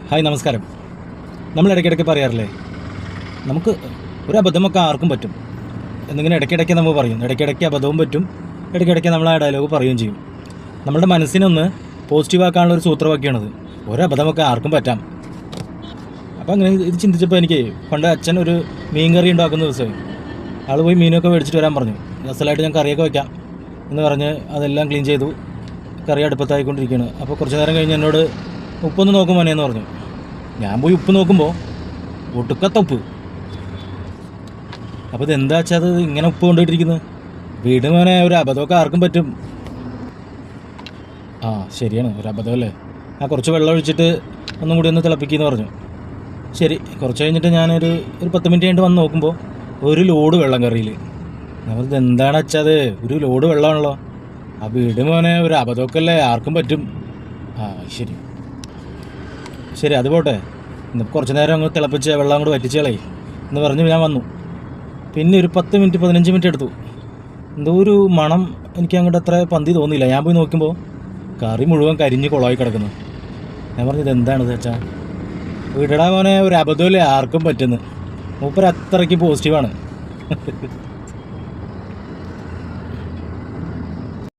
Hi നമസ്കാരം. നമ്മൾ ഇടയ്ക്കിടയ്ക്ക് പറയാറില്ലേ, നമുക്ക് ഒരു അബദ്ധമൊക്കെ ആർക്കും പറ്റും എന്നിങ്ങനെ ഇടയ്ക്കിടയ്ക്ക് നമ്മൾ പറയും. ഇടയ്ക്കിടയ്ക്ക് അബദ്ധവും പറ്റും, ഇടയ്ക്കിടയ്ക്ക് നമ്മൾ ആ ഡയലോഗ് പറയുകയും ചെയ്യും. നമ്മളുടെ മനസ്സിനൊന്ന് പോസിറ്റീവാക്കാനുള്ളൊരു സൂത്രവാക്യമാണത്. ഒരബദ്ധമൊക്കെ ആർക്കും പറ്റാം. അപ്പോൾ അങ്ങനെ ഇത് ചിന്തിച്ചപ്പോൾ എനിക്ക് പണ്ട് അച്ഛൻ ഒരു മീൻ കറി ഉണ്ടാക്കുന്ന ദിവസം ആൾ പോയി മീനൊക്കെ മേടിച്ചിട്ട് വരാൻ പറഞ്ഞു. അസലായിട്ട് ഞാൻ കറിയൊക്കെ വയ്ക്കാം എന്ന് പറഞ്ഞ് അതെല്ലാം ക്ലീൻ ചെയ്തു. കറി അടുപ്പത്തായിക്കൊണ്ടിരിക്കുകയാണ്. അപ്പോൾ കുറച്ച് നേരം കഴിഞ്ഞ് എന്നോട് ഉപ്പൊന്ന് നോക്കും മോനെന്ന് പറഞ്ഞു. ഞാൻ പോയി ഉപ്പ് നോക്കുമ്പോൾ ഒടുക്കത്ത ഉപ്പ്. അപ്പോൾ ഇതെന്താ വെച്ചാൽ അത് ഇങ്ങനെ ഉപ്പ് കൊണ്ടുപോയിട്ടിരിക്കുന്നത്. വീട് മോനെ, ഒരു അബദ്ധമൊക്കെ ആർക്കും പറ്റും. ആ ശരിയാണ്, ഒരു അബദ്ധമല്ലേ. കുറച്ച് വെള്ളം ഒഴിച്ചിട്ട് ഒന്നും കൂടി ഒന്ന് തിളപ്പിക്കുമെന്ന് പറഞ്ഞു. ശരി, കുറച്ച് കഴിഞ്ഞിട്ട് ഞാനൊരു 10 മിനിറ്റ് കഴിഞ്ഞിട്ട് വന്ന് നോക്കുമ്പോൾ ഒരു ലോഡ് വെള്ളം കറിയിൽ. നമ്മളിത് എന്താണ് വെച്ചാൽ ഒരു ലോഡ് വെള്ളമാണല്ലോ. ആ വീട് മോനെ, ഒരു അബദ്ധമൊക്കെ അല്ലേ, ആർക്കും പറ്റും. ശരി ശരി, അത് പോട്ടെ. ഇന്ന് കുറച്ച് നേരം അങ്ങ് തിളപ്പിച്ച് വെള്ളം അങ്ങോട്ട് വറ്റിച്ചേളേ എന്ന് പറഞ്ഞ് ഞാൻ വന്നു. പിന്നെ ഒരു 10 മിനിറ്റ് 15 മിനിറ്റ് എടുത്തു. എന്തോ ഒരു മണം എനിക്ക് അങ്ങോട്ട് അത്ര പന്തി തോന്നിയില്ല. ഞാൻ പോയി നോക്കുമ്പോൾ കറി മുഴുവൻ കരിഞ്ഞ് കുളമായി കിടക്കുന്നു. ഞാൻ പറഞ്ഞത് എന്താണിത് വെച്ചാൽ, വീടടാ മോനെ, ഒരു അബദ്ധമല്ലേ ആർക്കും പറ്റുന്നു. മൂപ്പര് അത്രയ്ക്ക് പോസിറ്റീവാണ്.